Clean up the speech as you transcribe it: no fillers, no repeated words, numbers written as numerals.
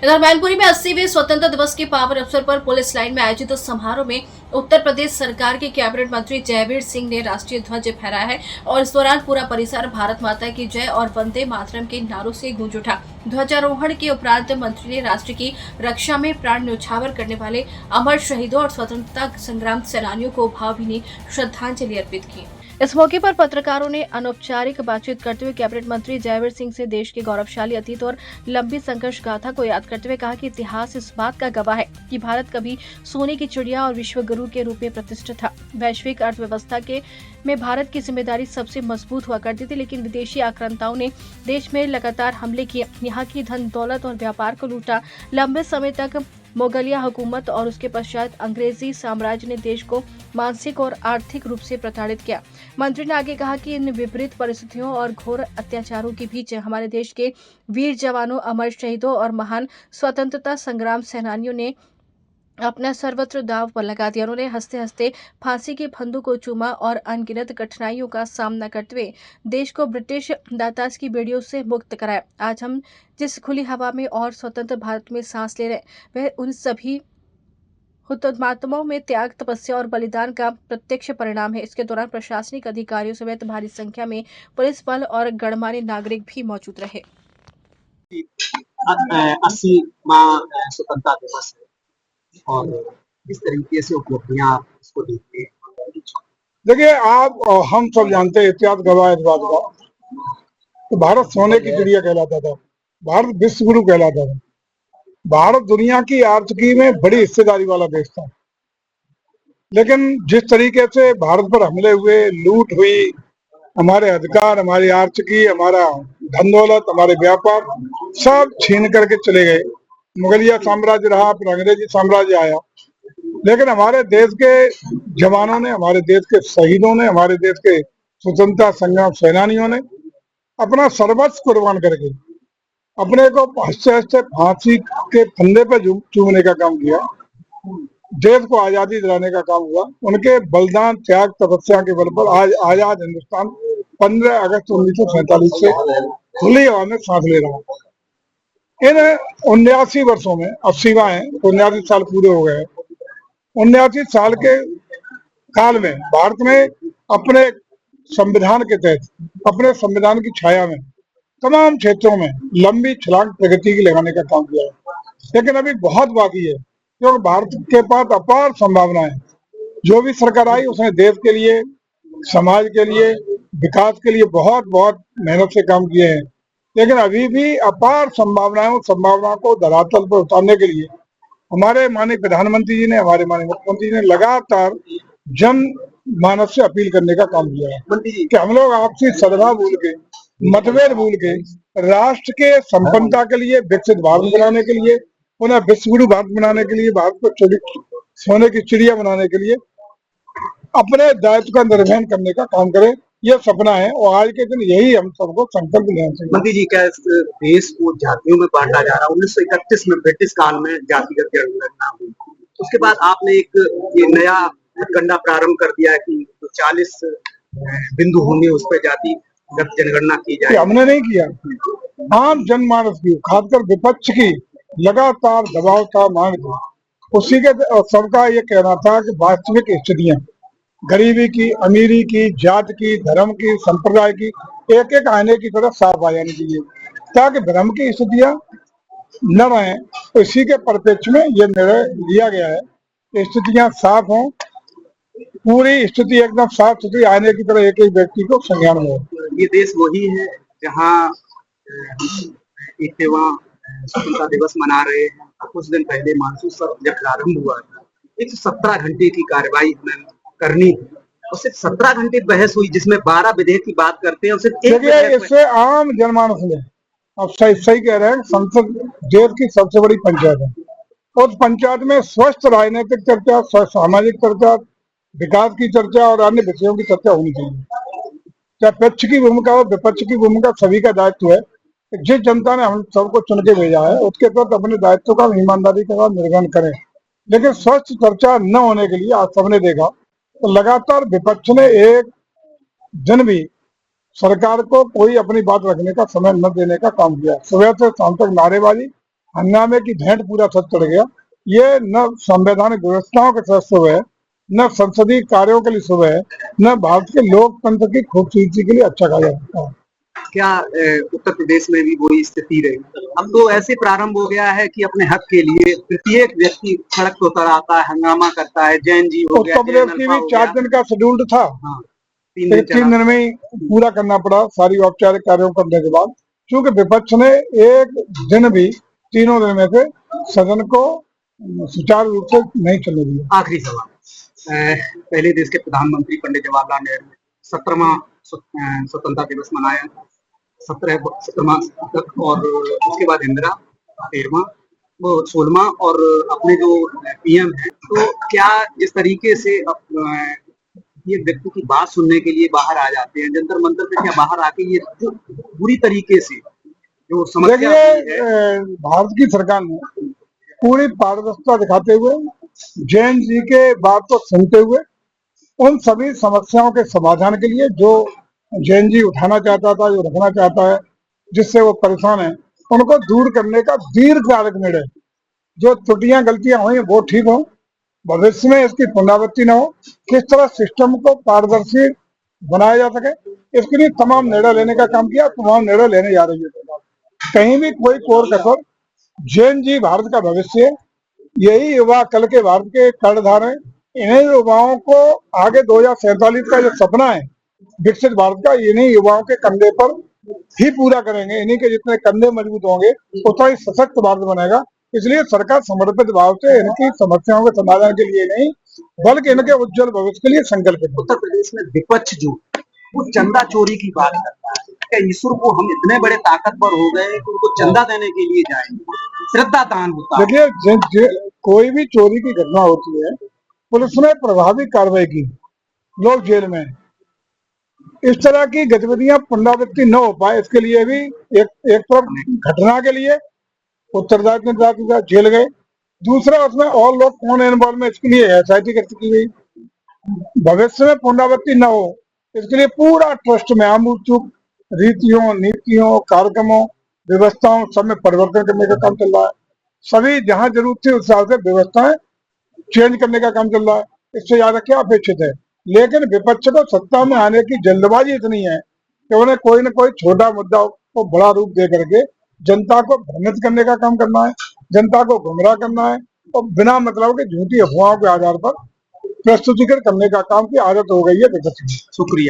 इधर मैनपुरी में 80वें स्वतंत्रता दिवस के पावन अवसर पर पुलिस लाइन में आयोजित समारोह में उत्तर प्रदेश सरकार के कैबिनेट मंत्री जयवीर सिंह ने राष्ट्रीय ध्वज फहराया है और इस दौरान पूरा परिसर भारत माता की जय और वंदे मातरम के नारों से गूंज उठा। ध्वजारोहण के उपरांत मंत्री ने राष्ट्र की रक्षा में प्राण न्यौछावर करने वाले अमर शहीदों और स्वतंत्रता संग्राम सेनानियों को भावभीनी श्रद्धांजलि अर्पित की। इस मौके पर पत्रकारों ने अनौपचारिक बातचीत करते हुए कैबिनेट मंत्री जयवीर सिंह से देश के गौरवशाली अतीत और लंबी संघर्ष गाथा को याद करते हुए कहा कि इतिहास इस बात का गवाह है कि भारत कभी सोने की चिड़िया और विश्व गुरु के रूप में प्रतिष्ठित था। वैश्विक अर्थव्यवस्था में भारत की जिम्मेदारी सबसे मजबूत हुआ करती थी, लेकिन विदेशी आक्रांताओं ने देश में लगातार हमले किए, यहाँ की धन दौलत और व्यापार को लूटा। लंबे समय तक मुगलिया हुकूमत और उसके पश्चात अंग्रेजी साम्राज्य ने देश को मानसिक और आर्थिक रूप से प्रताड़ित किया। मंत्री ने आगे कहा कि इन विपरीत परिस्थितियों और घोर अत्याचारों के बीच हमारे देश के वीर जवानों, अमर शहीदों और महान स्वतंत्रता संग्राम सेनानियों ने अपना सर्वत्र दांव पर लगा दिया। उन्होंने हंसते हंसते फांसी के फंदों को चूमा और अनगिनत कठिनाइयों का सामना करते हुए देश को ब्रिटिश दाताज की बेड़ियों से मुक्त कराया। आज हम जिस खुली हवा में और स्वतंत्र भारत में सांस ले रहे हैं, वह उन सभी हुतात्माओं में त्याग, तपस्या और बलिदान का प्रत्यक्ष परिणाम है। इसके दौरान प्रशासनिक अधिकारियों समेत भारी संख्या में पुलिस बल और गणमान्य नागरिक भी मौजूद रहे। 80वां स्वतंत्रता दिवस है और किस तरीके से उपलब्धियां इसको देखते हैं? देखिए, आप हम सब जानते हैं, इतिहास गवाह है इस बात का। तो भारत सोने की चिड़िया कहलाता था, भारत विश्व गुरु कहलाता था, भारत दुनिया की आर्थिकी में बड़ी हिस्सेदारी वाला देश था। लेकिन जिस तरीके से भारत पर हमले हुए, लूट हुई, हमारे अधिकार, हमारी आर्थिकी, हमारा धन दौलत, हमारे व्यापार सब छीन करके चले गए। मुगलिया साम्राज्य रहा, फिर अंग्रेजी साम्राज्य आया, लेकिन हमारे देश के जवानों ने, हमारे देश के शहीदों ने, हमारे देश के स्वतंत्रता संग्राम सेनानियों ने अपना सर्वस्व कुर्बान करके अपने को हंसते हंसते फांसी के फंदे पर चूमने का काम किया, देश को आजादी दिलाने का काम हुआ। उनके बलिदान, त्याग, तपस्या के बल पर आज आजाद हिंदुस्तान 15 अगस्त 1947 से खुली हवा में सांस ले रहा है। इन 79 वर्षों में 80वां है, 79 साल पूरे हो गए। 79 साल के काल में भारत ने अपने संविधान के तहत, अपने संविधान की छाया में तमाम क्षेत्रों में लंबी छलांग प्रगति की लगाने का काम किया है। लेकिन अभी बहुत बाकी है, क्योंकि भारत के पास अपार संभावनाएं। जो भी सरकार आई उसने देश के लिए, समाज के लिए, विकास के लिए बहुत बहुत मेहनत से काम किए हैं। लेकिन अभी भी अपार संभावनाओं को धरातल पर उतारने के लिए हमारे माननीय प्रधानमंत्री जी ने, हमारे माननीय मुख्यमंत्री जी ने लगातार जन मानस से अपील करने का काम किया है कि हम लोग आपसी सद्भाव भूल के, मतभेद भूल के, राष्ट्र के संपन्नता के लिए, विकसित भारत बनाने के लिए, उन्हें विश्वगुरु भारत बनाने के लिए, भारत को सोने की चिड़िया बनाने के लिए अपने दायित्व का निर्वहन करने का काम करें। यह सपना है और आज के दिन यही हम सबको संकल्प लेना चाहिए। मंत्री जी, क्या इस देश को जातियों में बांटा जा रहा है? 1931 में ब्रिटिश काल में जातिगत जनगणना हुई, उसके बाद आपने एक ये नया हथकंडा प्रारंभ कर दिया है कि 40 बिंदु होंगे, उस पर जातिगत जनगणना की जाए। हमने नहीं किया, आम जनमानस की, खासकर विपक्ष की लगातार दबाव था, मांग थी। उसी के सबका ये कहना था कि वास्तविक स्थितियां, गरीबी की, अमीरी की, जात की, धर्म की, संप्रदाय की, एक एक आईने की तरफ साफ आ जानी चाहिए, ताकि धर्म की स्थितियां न रहे। तो इसी के परिप्रेक्ष्य में ये निर्णय लिया गया है कि स्थितियां साफ हों, पूरी स्थिति एकदम साफ सुथरी आईने की तरह एक एक व्यक्ति को संज्ञान हो। ये देश वही है जहाँ 81वां स्वतंत्रता दिवस मना रहे हैं। कुछ दिन पहले मानसून सत्र जब प्रारंभ हुआ था, 117 घंटे की कार्रवाई हमें करनी थी और सिर्फ 17 घंटे बहस हुई, जिसमें 12 विधेयक की बात करते हैं और सिर्फ एक विधेयक। इससे आम जनमानस में, अब सही कह रहे हैं, संसद देश की सबसे बड़ी पंचायत है। उस पंचायत में स्वस्थ राजनीतिक चर्चा, स्वस्थ सामाजिक चर्चा, विकास की चर्चा और अन्य विषयों की चर्चा होनी चाहिए। चाहे पक्ष की भूमिका हो, विपक्ष की भूमिका, सभी का दायित्व है। जिस जनता ने हम सबको चुन के भेजा है, उसके प्रति अपने दायित्व का ईमानदारी के साथ निर्वहन करें। लेकिन स्वस्थ चर्चा न होने के लिए आज सबने देखा तो लगातार विपक्ष ने एक दिन भी सरकार को कोई अपनी बात रखने का समय न देने का काम किया। सुबह से शाम तक नारेबाजी हंगामे की भेंट पूरा सच चढ़ गया। ये न संवैधानिक व्यवस्थाओं के तहत शुभ है, न संसदीय कार्यों के लिए शुभ है, न भारत के लोकतंत्र की खूबसूरती के लिए अच्छा कहा जा सकता है। क्या उत्तर प्रदेश में भी वही स्थिति रही? अब तो ऐसे प्रारंभ हो गया है कि अपने हक के लिए प्रत्येक व्यक्ति सड़क पर उतर आता है, हंगामा करता है। जैन जी हो गया, उत्तर जैन प्रदेश की अल्फा भी हो 4 गया। दिन का शेड्यूल्ड था, हाँ, 3 दिन चला। 3 दिन में ही पूरा करना पड़ा सारी औपचारिक कार्यों करने के बाद, क्योंकि विपक्ष ने एक दिन भी तीनों दिन में से सदन को सुचारू रूप से नहीं चलने दिया। आखिरी सवाल, पहले देश के प्रधानमंत्री पंडित जवाहरलाल नेहरू 17वां स्वतंत्रता दिवस मनाया, 17वां तक, और उसके बाद इंदिरा 13वां, वो 16वां, और अपने जो पीएम है, तो क्या जिस तरीके से ये व्यक्ति की बात सुनने के लिए बाहर आ जाते हैं जंतर मंतर पे, क्या बाहर आके ये जो बुरी तरीके से जो समस्या देखिए, हुई है। भारत की सरकार ने पूरी पारदर्शिता दिखाते हुए, जैन जी के बात को सुनते हुए, उन सभी समस्याओं के समाधान के लिए जो जैन जी उठाना चाहता था, जो रखना चाहता है, जिससे वो परेशान है, उनको दूर करने का दीर्घकालिक निर्णय, जो त्रुटियां गलतियां हुई वो ठीक हो, भविष्य में इसकी पुनरावृत्ति न हो, किस तरह सिस्टम को पारदर्शी बनाया जा सके, इसके लिए तमाम निर्णय लेने का काम किया, तमाम निर्णय लेने जा रही है। कहीं भी कोई कोर कसर, जैन जी भारत का भविष्य है, यही युवा कल के भारत के कर्णधार हैं। इन्हीं युवाओं को आगे 2047 का जो सपना है विकसित भारत का, इन्हीं युवाओं के कंधे पर ही पूरा करेंगे। इन्हीं के जितने कंधे मजबूत होंगे उतना ही सशक्त भारत बनेगा। इसलिए सरकार समर्पित भाव से इनकी समस्याओं के समाधान के लिए नहीं, बल्कि इनके उज्जवल भविष्य के लिए संकल्पित है। उत्तर प्रदेश में विपक्ष जो वो चंदा चोरी की बात करता है, क्या ईश्वर को हम इतने बड़े ताकतवर हो गए कि उनको चंदा देने के लिए जाएंगे? श्रद्धा दान होता है। देखिए, कोई भी चोरी की घटना होती है, पुलिस ने प्रभावी कार्रवाई की, लोग जेल में। इस तरह की गतिविधियां पुनरावृत्ति न हो पाए, इसके लिए भी एक तरफ घटना के लिए उत्तरदायित्व जेल गए, दूसरा उसमें और लोग कौन इन्वॉल्व में, इसके लिए SIT गठित की गई। भविष्य में पुनरावृत्ति न हो, इसके लिए पूरा ट्रस्ट में आमूलचूल रीतियों, नीतियों, कार्यक्रमों, व्यवस्थाओं सब में परिवर्तन करने का काम चल रहा है। सभी जहां जरूरत थी उस हिसाब से व्यवस्थाएं चेंज करने का काम चल रहा है। इससे ज्यादा क्या अपेक्षित है? लेकिन विपक्ष को सत्ता में आने की जल्दबाजी इतनी है कि उन्हें कोई न कोई छोटा मुद्दा को बड़ा रूप दे करके जनता को भ्रमित करने का काम करना है, जनता को गुमराह करना है, और बिना मतलब के झूठी अफवाहों के आधार पर प्रस्तुतिकरण करने का काम की आदत हो गई है विपक्ष की। शुक्रिया।